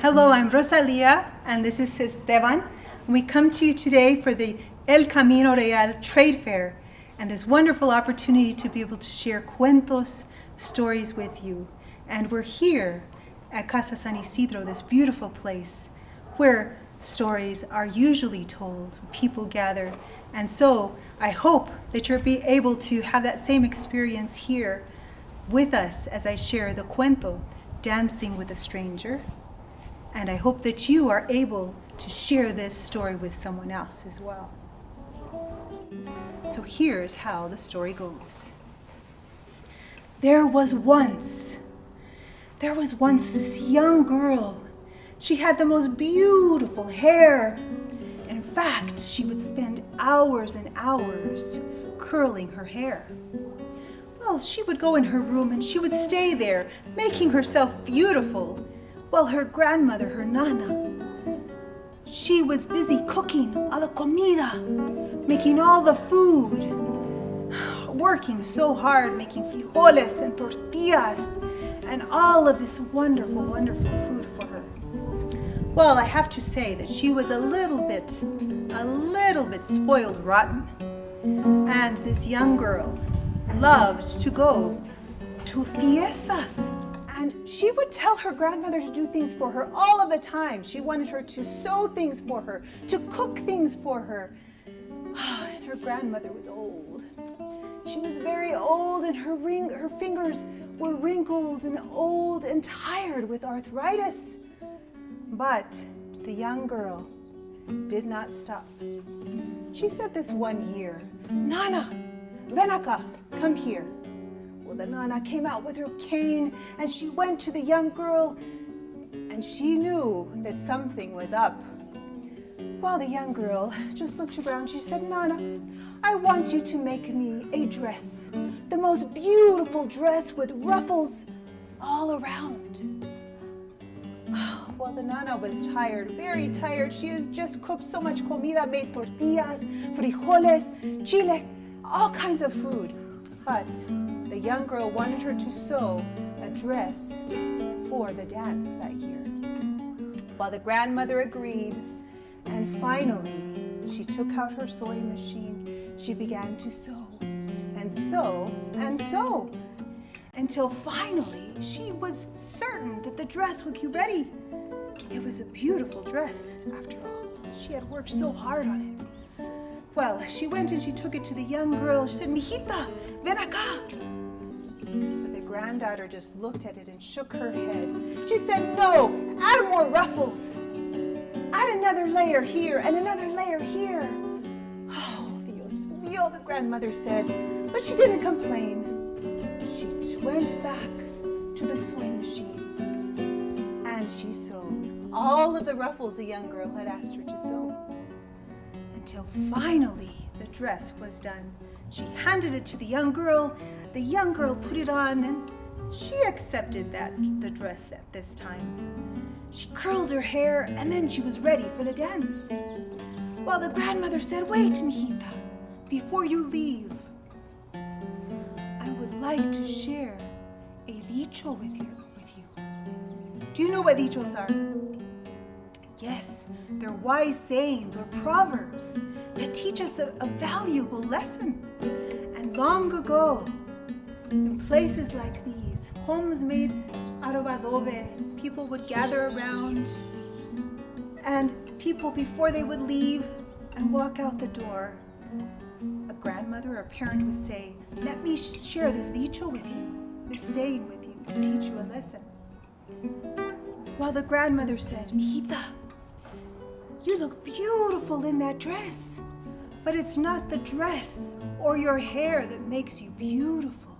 Hello, I'm Rosalia, and this is Estevan. We come to you today for the El Camino Real Trade Fair, and this wonderful opportunity to be able to share cuentos, stories with you. And we're here at Casa San Ysidro, this beautiful place where stories are usually told, people gather. And so I hope that you'll be able to have that same experience here with us as I share the cuento, Dancing with a Stranger. And I hope that you are able to share this story with someone else as well. So here's how the story goes. There was once this young girl. She had the most beautiful hair. In fact, she would spend hours and hours curling her hair. Well, she would go in her room and she would stay there, making herself beautiful. Well, her grandmother, her nana, she was busy cooking a la comida, making all the food, working so hard, making frijoles and tortillas, and all of this wonderful, wonderful food for her. Well, I have to say that she was a little bit spoiled rotten, and this young girl loved to go to fiestas. And she would tell her grandmother to do things for her all of the time. She wanted her to sew things for her, to cook things for her. And her grandmother was old. She was very old, and her fingers were wrinkled and old and tired with arthritis. But the young girl did not stop. She said this one year, "Nana, ven acá, come here." Well, the nana came out with her cane, and she went to the young girl, and she knew that something was up. Well, the young girl just looked around. She said, "Nana, I want you to make me a dress, the most beautiful dress with ruffles all around." Well, the nana was tired, very tired. She has just cooked so much comida, made tortillas, frijoles, chile, all kinds of food. But the young girl wanted her to sew a dress for the dance that year. Well, the grandmother agreed, and finally she took out her sewing machine. She began to sew and sew and sew until finally she was certain that the dress would be ready. It was a beautiful dress, after all. She had worked so hard on it. Well, she went and she took it to the young girl. She said, "Mijita, ven acá." But the granddaughter just looked at it and shook her head. She said, "No, add more ruffles. Add another layer here and another layer here." "Oh, Dios mío," the grandmother said, but she didn't complain. She went back to the sewing machine and she sewed all of the ruffles the young girl had asked her to sew. Until finally the dress was done. She handed it to the young girl. The young girl put it on, and she accepted the dress at this time. She curled her hair, and then she was ready for the dance. Well, the grandmother said, "Wait, mijita, before you leave, I would like to share a dicho with you. Do you know what dichos are? Yes, they're wise sayings or proverbs that teach us a valuable lesson. And long ago, in places like these, homes made out of adobe, people would gather around, and people, before they would leave and walk out the door, a grandmother or a parent would say, "Let me share this dicho with you, this saying with you, to teach you a lesson." While the grandmother said, "Mijita, you look beautiful in that dress, but it's not the dress or your hair that makes you beautiful.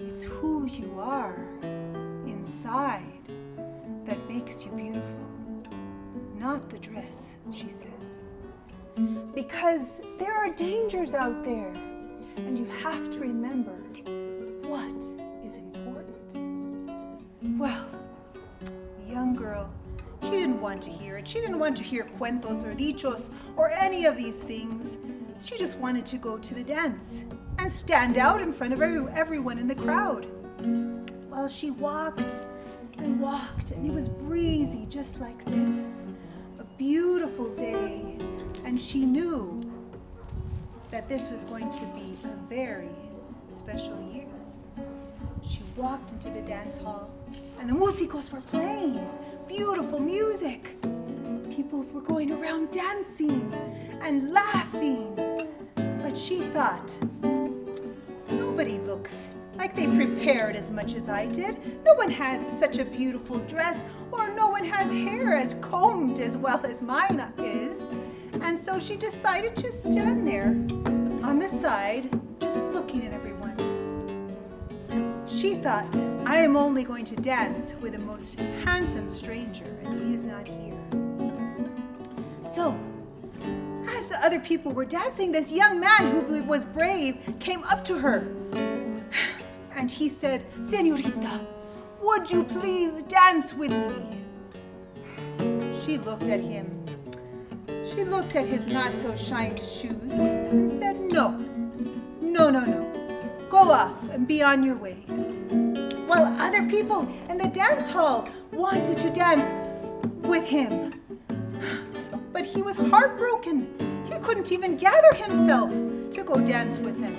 It's who you are inside that makes you beautiful, not the dress," she said. "Because there are dangers out there, and you have to remember what is important." Well, the young girl, she didn't want to hear it. She didn't want to hear cuentos or dichos or any of these things. She just wanted to go to the dance and stand out in front of everyone in the crowd. Well, she walked and walked out, and it was breezy just like this. A beautiful day, and she knew that this was going to be a very special year. She walked into the dance hall, and the músicos were playing beautiful music. People were going around dancing and laughing. But she thought, nobody looks like they prepared as much as I did. No one has such a beautiful dress, or no one has hair as combed as well as mine is. And so she decided to stand there on the side, just looking at everyone. She thought, I am only going to dance with the most handsome stranger, and he is not here. So, as the other people were dancing, this young man who was brave came up to her. And he said, Señorita, would you please dance with me? She looked at him. She looked at his not-so-shined shoes and said, no. Go off and be on your way. While other people in the dance hall wanted to dance with him. But he was heartbroken. He couldn't even gather himself to go dance with him.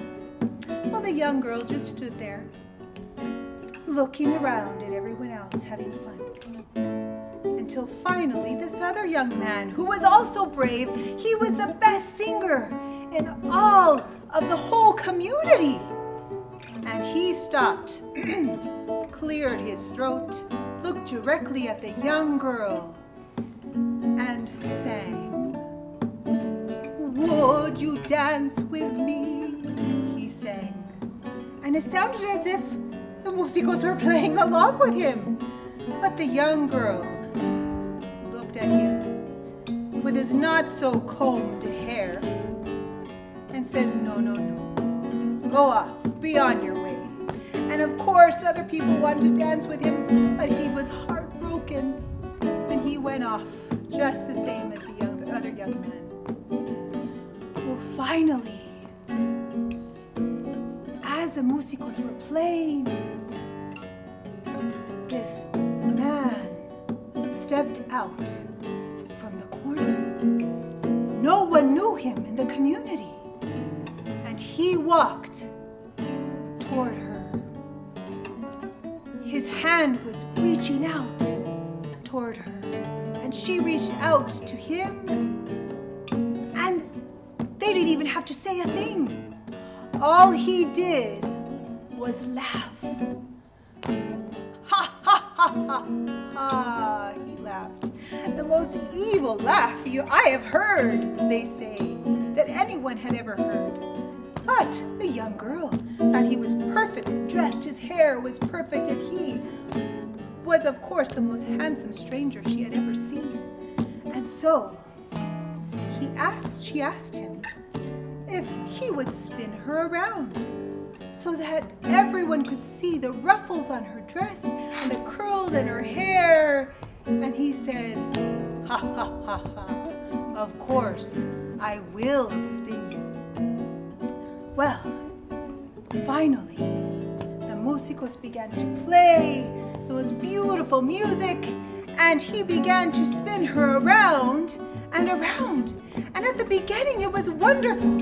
Well, the young girl just stood there, looking around at everyone else having fun. Until finally, this other young man, who was also brave, he was the best singer in all of the whole community. And he stopped, cleared his throat, looked directly at the young girl, and sang. Would you dance with me? He sang. And it sounded as if the músicos were playing along with him. But the young girl looked at him with his not-so-combed hair and said, no. Go off, be on your way. And of course, other people wanted to dance with him, but he was heartbroken, and he went off just the same as the other young man. Well, finally, as the músicos were playing, this man stepped out from the corner. No one knew him in the community. And he walked toward her. His hand was reaching out toward her, and she reached out to him, and they didn't even have to say a thing. All he did was laugh. Ha, ha, ha, ha, ha, he laughed. The most evil laugh I have heard, they say, that anyone had ever heard. But the young girl thought he was perfectly dressed, his hair was perfect, and he was, of course, the most handsome stranger she had ever seen. And so she asked him if he would spin her around so that everyone could see the ruffles on her dress and the curls in her hair. And he said, ha, ha, ha, ha, of course, I will spin you. Well, finally, the músicos began to play those beautiful music, and he began to spin her around and around. And at the beginning, it was wonderful.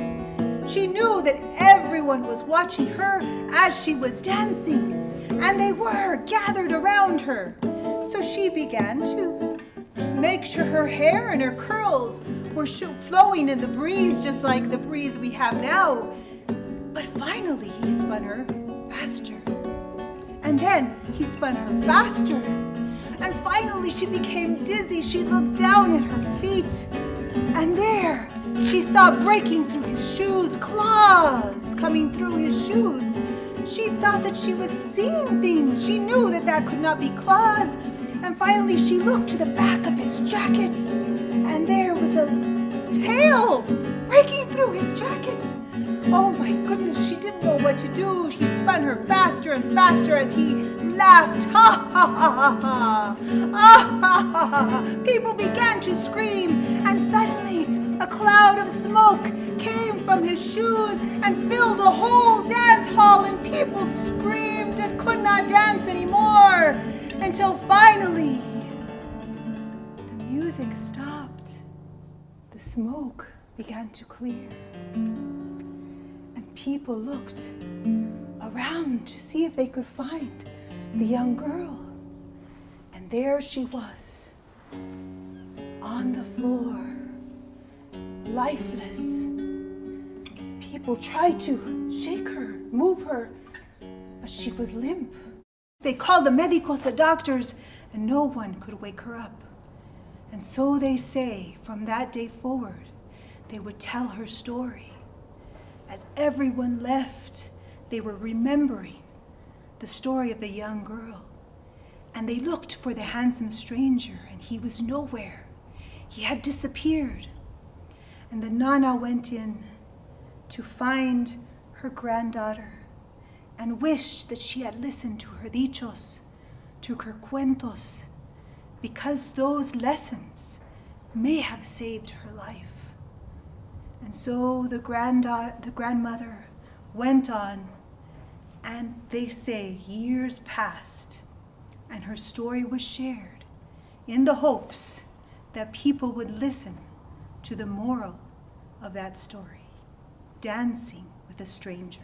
She knew that everyone was watching her as she was dancing, and they were gathered around her. So she began to make sure her hair and her curls were flowing in the breeze, just like the breeze we have now. But finally, he spun her faster. And then he spun her faster. And finally, she became dizzy. She looked down at her feet. And there, she saw breaking through his shoes, claws coming through his shoes. She thought that she was seeing things. She knew that that could not be claws. And finally, she looked to the back of his jacket. And there was a tail breaking through his jacket. Oh my goodness, she didn't know what to do. He spun her faster and faster as he laughed. Ha ha ha ha ha. Ah ha ha ha. People began to scream, and suddenly a cloud of smoke came from his shoes and filled the whole dance hall, and people screamed and could not dance anymore. until finally the music stopped. The smoke began to clear. And people looked around to see if they could find the young girl. And there she was, on the floor, lifeless. People tried to shake her, move her, but she was limp. They called the medicos, the doctors, and no one could wake her up. And so they say, from that day forward, they would tell her story. As everyone left, they were remembering the story of the young girl. And they looked for the handsome stranger, and he was nowhere. He had disappeared. And the nana went in to find her granddaughter and wished that she had listened to her dichos, to her cuentos, because those lessons may have saved her life. And so the grandmother went on, and they say years passed, and her story was shared in the hopes that people would listen to the moral of that story, dancing with a stranger.